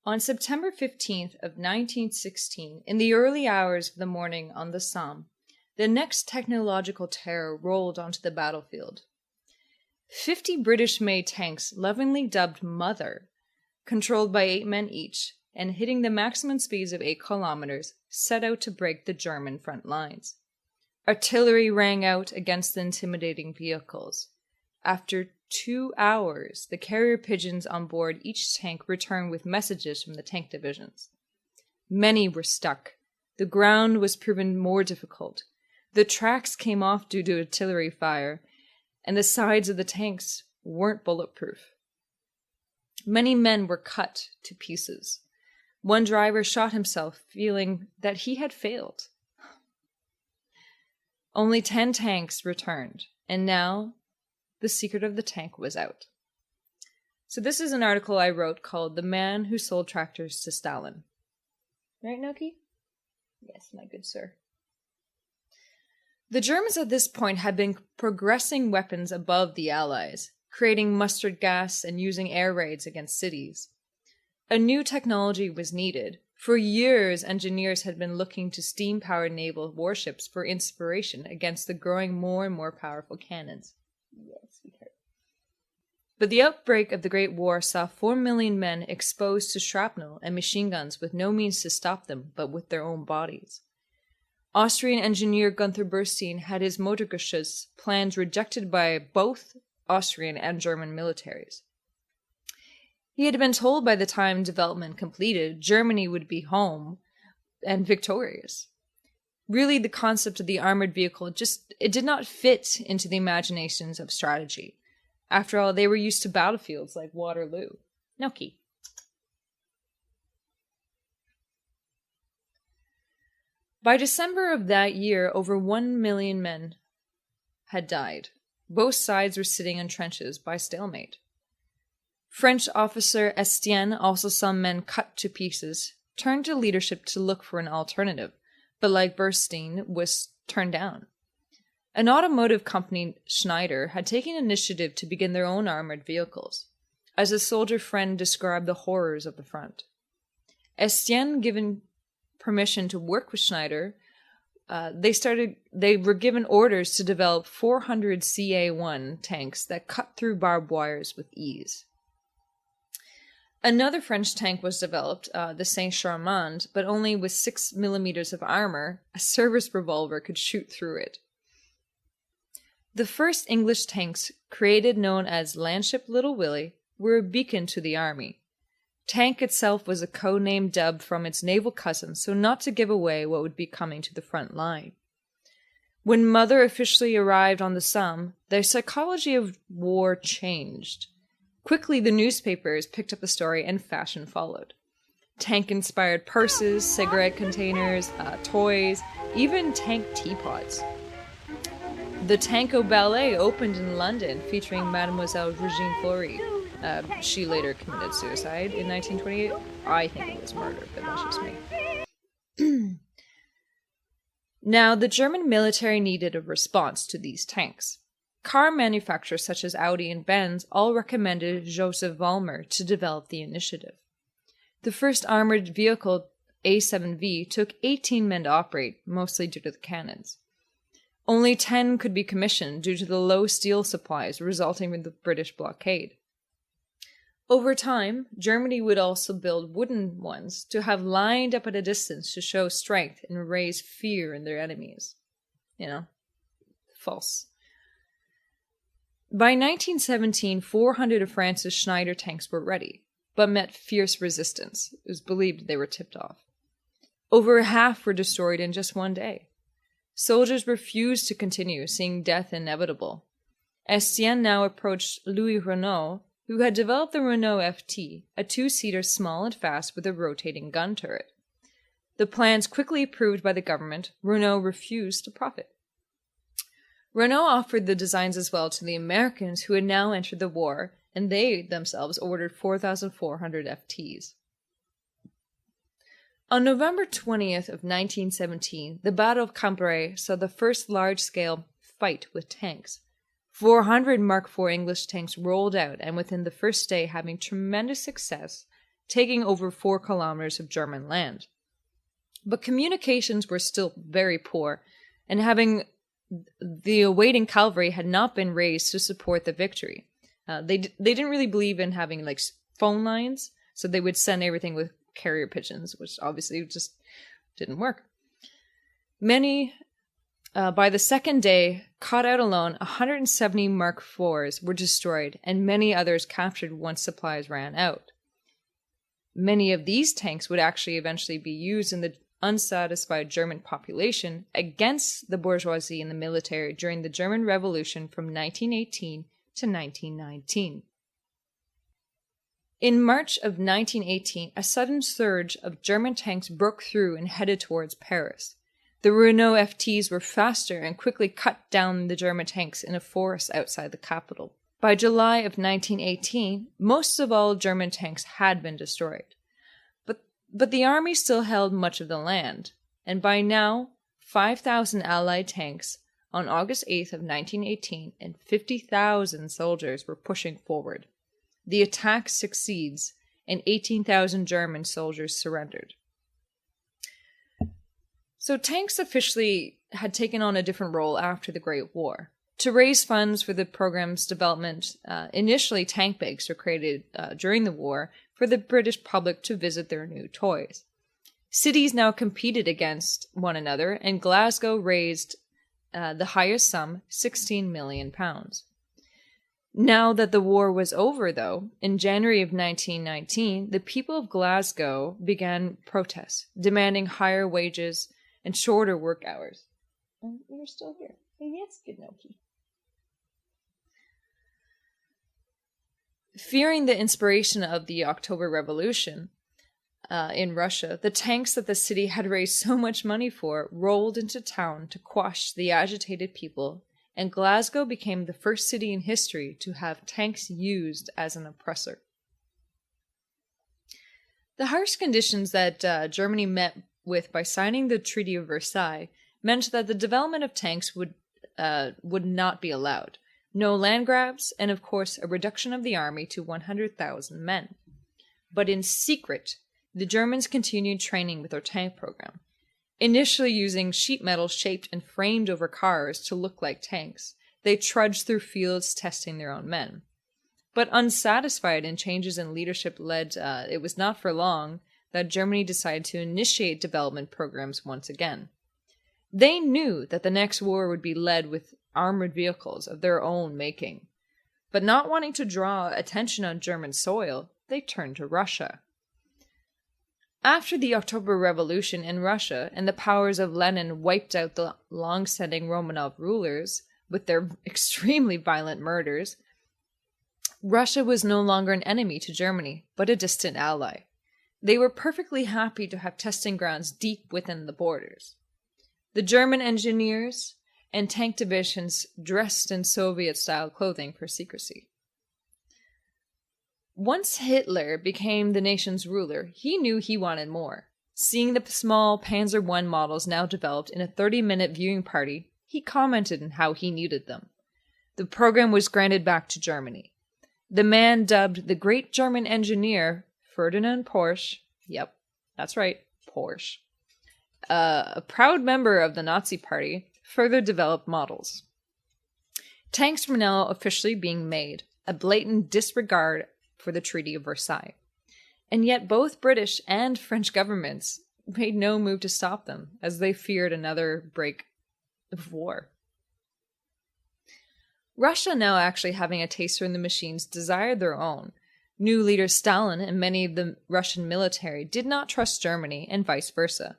On September 15th of 1916, in the early hours of the morning on the Somme, the next technological terror rolled onto the battlefield. 50 British-made tanks, lovingly dubbed Mother, controlled by 8 men each, and hitting the maximum speeds of 8 kilometers, set out to break the German front lines. Artillery rang out against the intimidating vehicles. After 2 hours, the carrier pigeons on board each tank returned with messages from the tank divisions. Many were stuck. The ground was proven more difficult. The tracks came off due to artillery fire, and the sides of the tanks weren't bulletproof. Many men were cut to pieces. One driver shot himself, feeling that he had failed. Only 10 tanks returned, and now the secret of the tank was out. So this is an article I wrote called "The Man Who Sold Tractors to Stalin." Right, Noki? Yes, my good sir. The Germans at this point had been progressing weapons above the Allies, creating mustard gas and using air raids against cities. A new technology was needed. For years, engineers had been looking to steam-powered naval warships for inspiration against the growing more and more powerful cannons. Yes, sweetheart. But the outbreak of the Great War saw 4 million men exposed to shrapnel and machine guns with no means to stop them but with their own bodies. Austrian engineer Gunther Burstein had his Motorgeschoss plans rejected by both Austrian and German militaries. He had been told by the time development completed, Germany would be home and victorious. Really, the concept of the armored vehicle it did not fit into the imaginations of strategy. After all, they were used to battlefields like Waterloo. Noki. By December of that year, over 1 million men had died. Both sides were sitting in trenches by stalemate. French officer Estienne, also saw men cut to pieces, turned to leadership to look for an alternative, but like Burstein, was turned down. An automotive company, Schneider, had taken initiative to begin their own armored vehicles. As a soldier friend described the horrors of the front. Estienne, given permission to work with Schneider, they were given orders to develop 400 CA-1 tanks that cut through barbed wires with ease. Another French tank was developed, the Saint-Charmand, but only with 6 millimeters of armor. A service revolver could shoot through it. The first English tanks, created known as Landship Little Willie, were a beacon to the army. Tank itself was a code-name dubbed from its naval cousin, so not to give away what would be coming to the front line. When Mother officially arrived on the Somme, the psychology of war changed. Quickly, the newspapers picked up the story and fashion followed. Tank-inspired purses, cigarette containers, toys, even tank teapots. The Tanko Ballet opened in London, featuring Mademoiselle Regine Fleury. She later committed suicide in 1928. I think it was murder, but that's just me. Now, the German military needed a response to these tanks. Car manufacturers such as Audi and Benz all recommended Joseph Vollmer to develop the initiative. The first armored vehicle, A7V, took 18 men to operate, mostly due to the cannons. Only 10 could be commissioned due to the low steel supplies resulting from the British blockade. Over time, Germany would also build wooden ones to have lined up at a distance to show strength and raise fear in their enemies. False. By 1917, 400 of France's Schneider tanks were ready, but met fierce resistance. It was believed they were tipped off. Over half were destroyed in just one day. Soldiers refused to continue, seeing death inevitable. Estienne now approached Louis Renault, who had developed the Renault FT, a 2-seater small and fast with a rotating gun turret. The plans quickly approved by the government, Renault refused to profit. Renault offered the designs as well to the Americans who had now entered the war, and they themselves ordered 4,400 FTs. On November 20th of 1917, the Battle of Cambrai saw the first large-scale fight with tanks. 400 Mark IV English tanks rolled out, and within the first day, having tremendous success, taking over 4 kilometers of German land. But communications were still very poor, and having the awaiting cavalry had not been raised to support the victory. They didn't really believe in having like phone lines, so they would send everything with carrier pigeons, which obviously just didn't work. Many, by the second day, caught out alone, 170 Mark IVs were destroyed, and many others captured once supplies ran out. Many of these tanks would actually eventually be used in the unsatisfied German population against the bourgeoisie in the military during the German Revolution from 1918 to 1919. In March of 1918, a sudden surge of German tanks broke through and headed towards Paris. The Renault FTs were faster and quickly cut down the German tanks in a forest outside the capital. By July of 1918, most of all German tanks had been destroyed. But the army still held much of the land, and by now, 5,000 Allied tanks on August 8th of 1918 and 50,000 soldiers were pushing forward. The attack succeeds, and 18,000 German soldiers surrendered. So tanks officially had taken on a different role after the Great War. To raise funds for the program's development, initially tank bags were created during the war for the British public to visit their new toys. Cities now competed against one another, and Glasgow raised the highest sum, £16 million. Now that the war was over, though, in January of 1919, the people of Glasgow began protests, demanding higher wages and shorter work hours. Oh, you're still here. Yes, good Noki. Fearing the inspiration of the October Revolution in Russia, the tanks that the city had raised so much money for rolled into town to quash the agitated people, and Glasgow became the first city in history to have tanks used as an oppressor. The harsh conditions that Germany met with by signing the Treaty of Versailles meant that the development of tanks would not be allowed. No land grabs, and of course a reduction of the army to 100,000 men. But in secret, the Germans continued training with their tank program, initially using sheet metal shaped and framed over cars to look like tanks. They trudged through fields testing their own men. But unsatisfied in changes in leadership it was not for long that Germany decided to initiate development programs once again. They knew that the next war would be led with armored vehicles of their own making. But not wanting to draw attention on German soil, they turned to Russia. After the October Revolution in Russia and the powers of Lenin wiped out the long-standing Romanov rulers with their extremely violent murders, Russia was no longer an enemy to Germany, but a distant ally. They were perfectly happy to have testing grounds deep within the borders. The German engineers and tank divisions dressed in Soviet-style clothing for secrecy. Once Hitler became the nation's ruler, he knew he wanted more. Seeing the small Panzer I models now developed in a 30-minute viewing party, he commented on how he needed them. The program was granted back to Germany. The man dubbed the Great German Engineer, Ferdinand Porsche, yep, that's right, Porsche, a proud member of the Nazi Party, further developed models. Tanks were now officially being made, a blatant disregard for the Treaty of Versailles. And yet both British and French governments made no move to stop them, as they feared another break of war. Russia, now actually having a taste for the machines, desired their own. New leader Stalin and many of the Russian military did not trust Germany, and vice versa.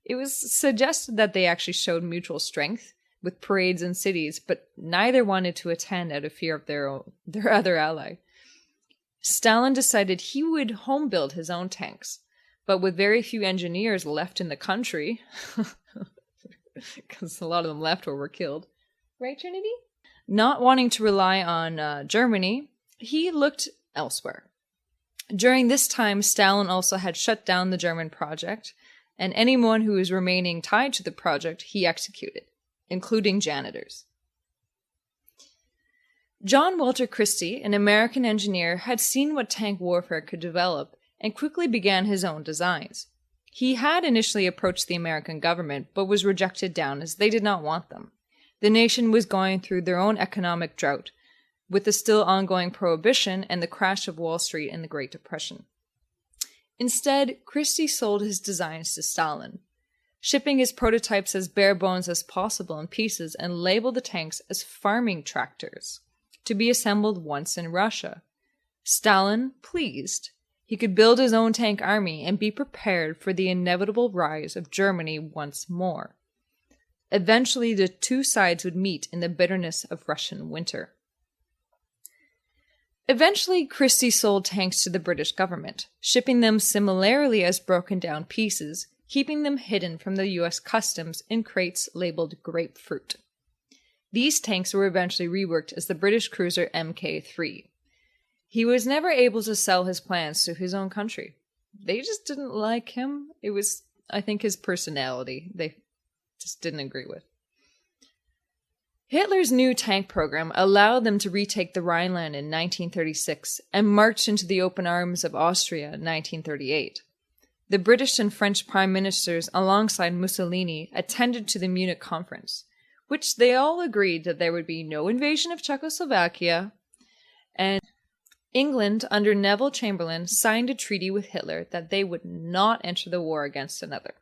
It was suggested that they actually showed mutual strength with parades in cities, but neither wanted to attend out of fear of their other ally. Stalin decided he would home build his own tanks, but with very few engineers left in the country, because a lot of them left or were killed. Right, Trinity? Not wanting to rely on Germany, he looked elsewhere. During this time, Stalin also had shut down the German project, and anyone who was remaining tied to the project he executed, including janitors. John Walter Christie, an American engineer, had seen what tank warfare could develop and quickly began his own designs. He had initially approached the American government, but was rejected down as they did not want them. The nation was going through their own economic drought, with the still ongoing prohibition and the crash of Wall Street in the Great Depression. Instead, Christie sold his designs to Stalin, shipping his prototypes as bare bones as possible in pieces and labeled the tanks as farming tractors, to be assembled once in Russia. Stalin, pleased, he could build his own tank army and be prepared for the inevitable rise of Germany once more. Eventually, the two sides would meet in the bitterness of Russian winter. Eventually, Christie sold tanks to the British government, shipping them similarly as broken down pieces, keeping them hidden from the U.S. customs in crates labeled grapefruit. These tanks were eventually reworked as the British cruiser Mk3. He was never able to sell his plans to his own country. They just didn't like him. It was, I think, his personality they just didn't agree with. Hitler's new tank program allowed them to retake the Rhineland in 1936 and march into the open arms of Austria in 1938. The British and French prime ministers, alongside Mussolini, attended to the Munich conference, which they all agreed that there would be no invasion of Czechoslovakia, and England, under Neville Chamberlain, signed a treaty with Hitler that they would not enter the war against another.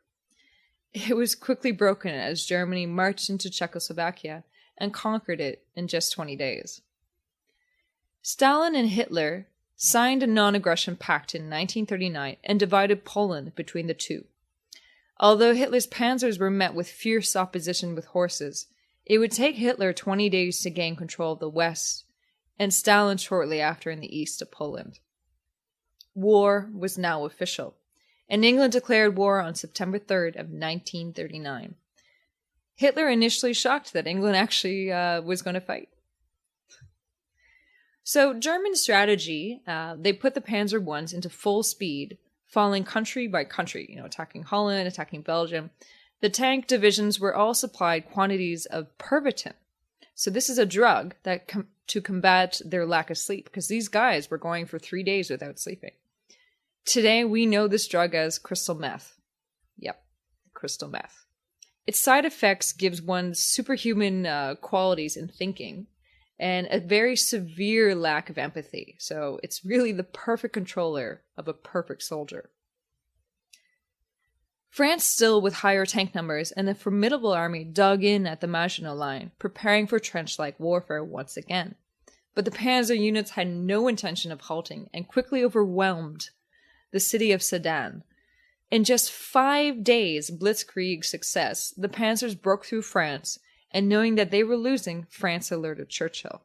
It was quickly broken as Germany marched into Czechoslovakia and conquered it in just 20 days. Stalin and Hitler signed a non-aggression pact in 1939 and divided Poland between the two. Although Hitler's panzers were met with fierce opposition with horses, it would take Hitler 20 days to gain control of the West, and Stalin shortly after in the east of Poland. War was now official, and England declared war on September 3rd of 1939. Hitler initially shocked that England actually was going to fight. So German strategy, they put the Panzer Is into full speed, falling country by country, attacking Holland, attacking Belgium. The tank divisions were all supplied quantities of Pervitin. So this is a drug that to combat their lack of sleep, because these guys were going for 3 days without sleeping. Today, we know this drug as crystal meth. Yep, crystal meth. Its side effects gives one superhuman qualities in thinking and a very severe lack of empathy. So it's really the perfect controller of a perfect soldier. France, still with higher tank numbers and a formidable army, dug in at the Maginot Line, preparing for trench-like warfare once again. But the panzer units had no intention of halting and quickly overwhelmed the city of Sedan. In just 5 days' blitzkrieg success, the panzers broke through France, and knowing that they were losing, France alerted Churchill.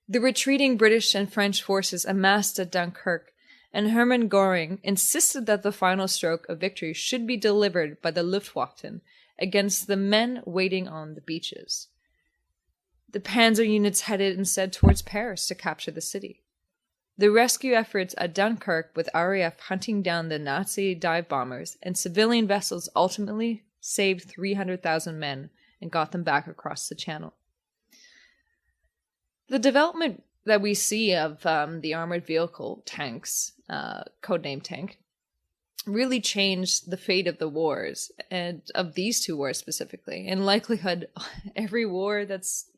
The retreating British and French forces amassed at Dunkirk, and Hermann Göring insisted that the final stroke of victory should be delivered by the Luftwaffe against the men waiting on the beaches. The panzer units headed instead towards Paris to capture the city. The rescue efforts at Dunkirk, with RAF hunting down the Nazi dive bombers and civilian vessels, ultimately saved 300,000 men and got them back across the Channel. The development that we see of the armored vehicle tanks, codename tank, really changed the fate of the wars, and of these two wars specifically. In likelihood, every war that's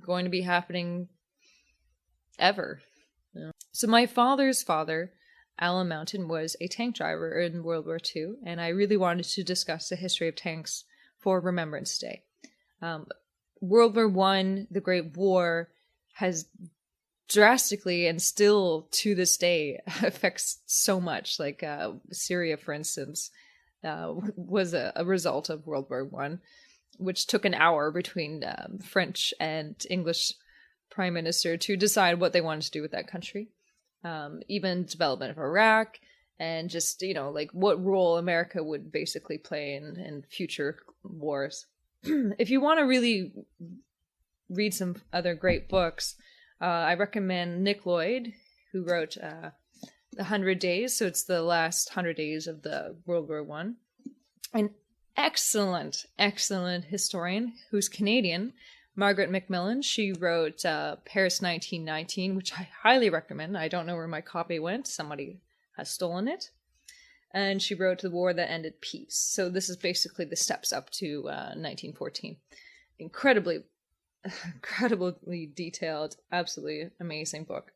going to be happening ever. So my father's father, Alan Mountain, was a tank driver in World War II, and I really wanted to discuss the history of tanks for Remembrance Day. World War I, the Great War, has drastically and still to this day affects so much. Like Syria, for instance, was a result of World War I, which took an hour between French and English prime minister to decide what they wanted to do with that country. Even development of Iraq, and just, like what role America would basically play in future wars. If you want to really read some other great books, I recommend Nick Lloyd, who wrote The 100 Days. So it's the last 100 days of the World War I. An excellent, excellent historian who's Canadian, Margaret Macmillan. She wrote Paris 1919, which I highly recommend. I don't know where my copy went. Somebody has stolen it. And she wrote The War That Ended Peace. So this is basically the steps up to 1914. Incredibly detailed, absolutely amazing book.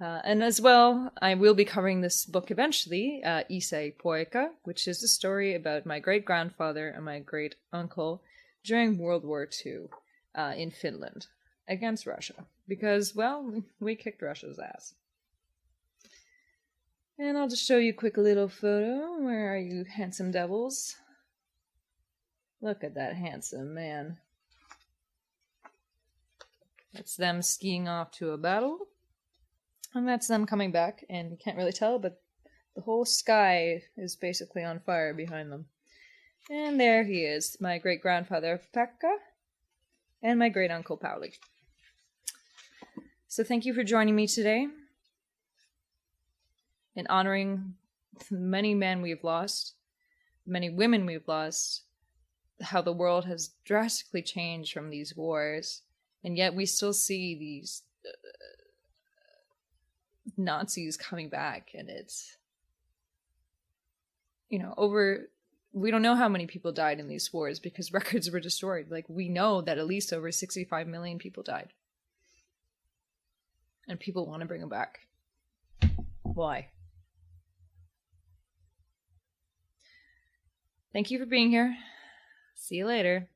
And as well, I will be covering this book eventually, Isä Poika, which is a story about my great-grandfather and my great-uncle during World War II in Finland against Russia. Because, well, we kicked Russia's ass. And I'll just show you a quick little photo. Where are you, handsome devils? Look at that handsome man. That's them skiing off to a battle. And that's them coming back, and you can't really tell, but the whole sky is basically on fire behind them. And there he is, my great-grandfather Pekka, and my great-uncle Pauli. So thank you for joining me today in honoring the many men we've lost, many women we've lost, how the world has drastically changed from these wars, and yet we still see these Nazis coming back, and it's, we don't know how many people died in these wars because records were destroyed. Like, we know that at least over 65 million people died. And people want to bring them back. Why? Thank you for being here. See you later.